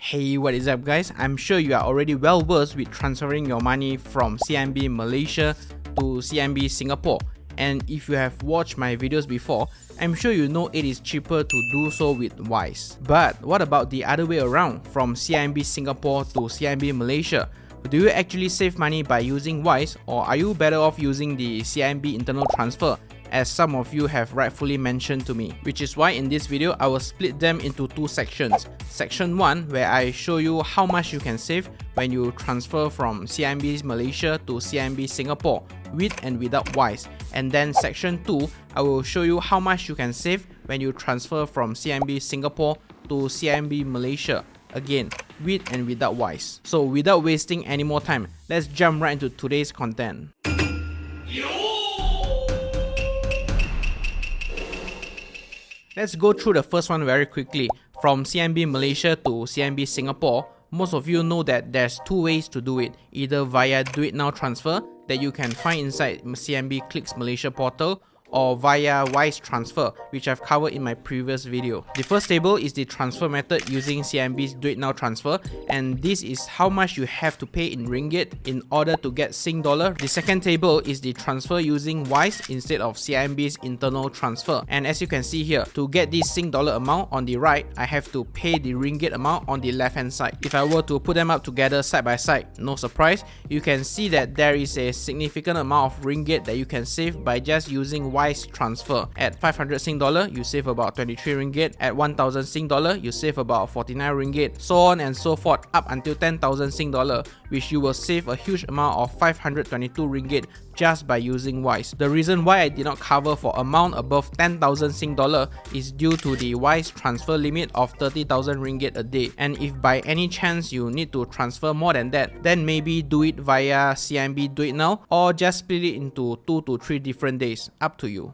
Hey, what is up guys? I'm sure you are already well versed with transferring your money from CIMB Malaysia to CIMB Singapore. And if you have watched my videos before, I'm sure you know it is cheaper to do so with Wise. But what about the other way around, from CIMB Singapore to CIMB Malaysia? Do you actually save money by using Wise, or are you better off using the CIMB internal transfer, as some of you have rightfully mentioned to me? Which is why in this video, I will split them into two sections. Section 1, where I show you how much you can save when you transfer from CIMB Malaysia to CIMB Singapore with and without Wise. And then section 2, I will show you how much you can save when you transfer from CIMB Singapore to CIMB Malaysia, again with and without Wise. So without wasting any more time, let's jump right into today's content. Let's go through the first one very quickly. From CIMB Malaysia to CIMB Singapore, most of you know that there's two ways to do it, either via Do It Now transfer that you can find inside CIMB Clicks Malaysia portal, or via Wise transfer, which I've covered in my previous video. The first table is the transfer method using CIMB's Do It Now transfer, and this is how much you have to pay in ringgit in order to get Sing dollar. The second table is the transfer using Wise instead of CIMB's internal transfer, and as you can see here, to get this Sing dollar amount on the right, I have to pay the ringgit amount on the left hand side. If I were to put them up together side by side, no surprise, you can see that there is a significant amount of ringgit that you can save by just using Wise transfer. At 500 Sing dollar, you save about 23 ringgit. At 1000 Sing dollar, you save about 49 ringgit. So on and so forth up until 10,000 Sing dollar, which you will save a huge amount of 522 ringgit just by using Wise. The reason why I did not cover for amount above 10,000 Sing dollar is due to the Wise transfer limit of 30,000 ringgit a day. And if by any chance you need to transfer more than that, then maybe do it via CIMB Do It Now, or just split it into 2 to 3 different days, up to you.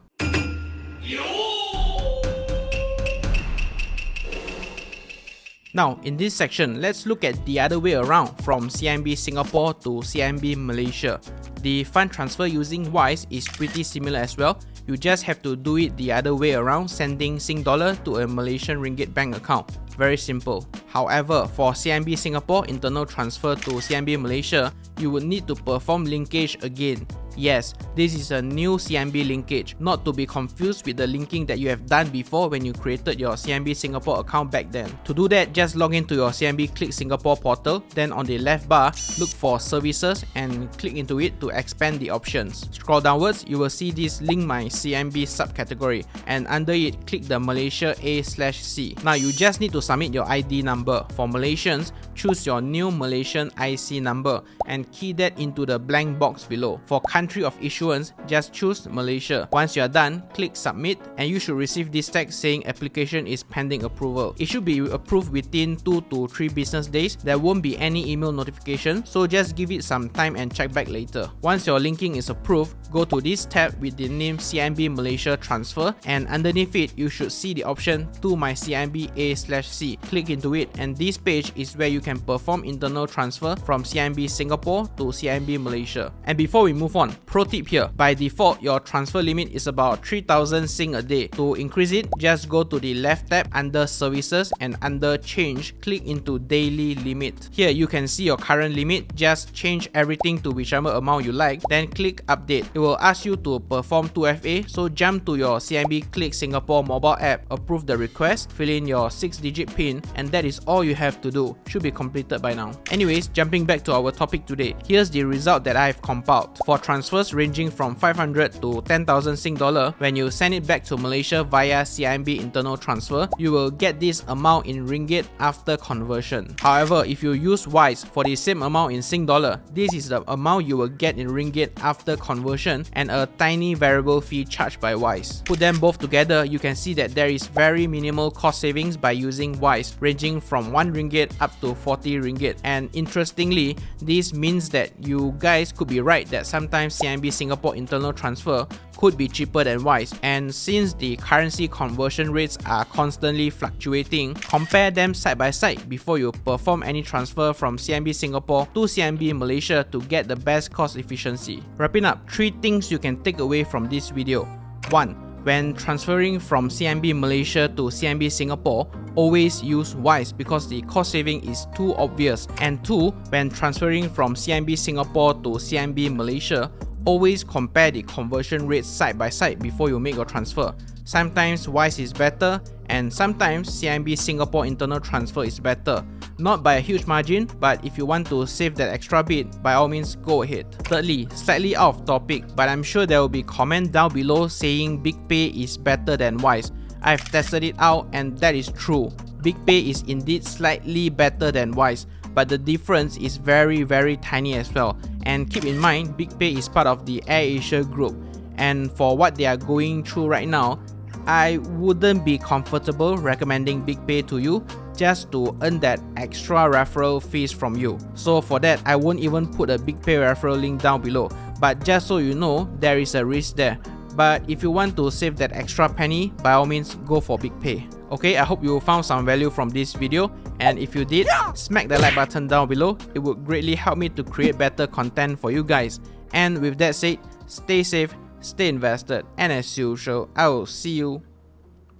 Now, in this section, let's look at the other way around, from CIMB Singapore to CIMB Malaysia. The fund transfer using Wise is pretty similar as well. You just have to do it the other way around, sending Sing dollar to a Malaysian ringgit bank account. Very simple. However, for CIMB Singapore internal transfer to CIMB Malaysia, you would need to perform linkage again. Yes, this is a new CIMB linkage, not to be confused with the linking that you have done before when you created your CIMB Singapore account back then. To do that, just log into your CIMB Click Singapore portal, then on the left bar, look for Services and click into it to expand the options. Scroll downwards, you will see this Link My CIMB subcategory, and under it, click the Malaysia A/C. Now you just need to submit your ID number. For Malaysians, choose your new Malaysian IC number and key that into the blank box below. For country of issuance, just choose Malaysia. Once you are done, click submit, and you should receive this text saying application is pending approval. It should be approved within 2 to 3 business days. There won't be any email notification, so just give it some time and check back later. Once your linking is approved, go to this tab with the name CIMB Malaysia Transfer, and underneath it, you should see the option To My CIMB A/C. Click into it, and this page is where you can perform internal transfer from CIMB Singapore to CIMB Malaysia. And before we move on, pro tip here, by default, your transfer limit is about 3,000 Sing a day. To increase it, just go to the left tab under Services, and under Change, click into Daily Limit. Here you can see your current limit. Just change everything to whichever amount you like, then click Update. It will ask you to perform 2FA, so jump to your CIMB Click Singapore mobile app, approve the request, fill in your 6-digit PIN, and that is all you have to do. Should be completed by now. Anyways, jumping back to our topic today, here's the result that I've compiled. For transfers ranging from 500 to 10,000 Sing dollar, when you send it back to Malaysia via CIMB internal transfer, you will get this amount in ringgit after conversion. However, if you use Wise for the same amount in Sing dollar, this is the amount you will get in ringgit after conversion, and a tiny variable fee charged by Wise. Put them both together, you can see that there is very minimal cost savings by using Wise, ranging from 1 ringgit up to 40 ringgit. And interestingly, this means that you guys could be right that sometimes CIMB Singapore internal transfer could be cheaper than Wise. And since the currency conversion rates are constantly fluctuating, compare them side by side before you perform any transfer from CIMB Singapore to CIMB Malaysia to get the best cost efficiency. Wrapping up, 3 things you can take away from this video. 1. when transferring from CIMB Malaysia to CIMB Singapore, always use Wise because the cost saving is too obvious. And 2, when transferring from CIMB Singapore to CIMB Malaysia, always compare the conversion rates side by side before you make your transfer. Sometimes Wise is better, and sometimes CIMB Singapore internal transfer is better. Not by a huge margin, but if you want to save that extra bit, by all means go ahead. Thirdly, slightly out of topic, but I'm sure there will be comment down below saying bigpay is better than Wise. I've tested it out and that is true. Bigpay is indeed slightly better than Wise, but the difference is very tiny as well. And keep in mind, bigpay is part of the AirAsia group, and for what they are going through right now, I wouldn't be comfortable recommending bigpay to you just to earn that extra referral fees from you. So for that, I won't even put a bigpay referral link down below, but just so you know, there is a risk there. But if you want to save that extra penny, by all means go for bigpay. Okay, I hope you found some value from this video, and if you did, smack the like button down below. It would greatly help me to create better content for you guys. And with that said, stay safe, stay invested, and as usual, I will see you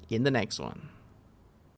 in the next one.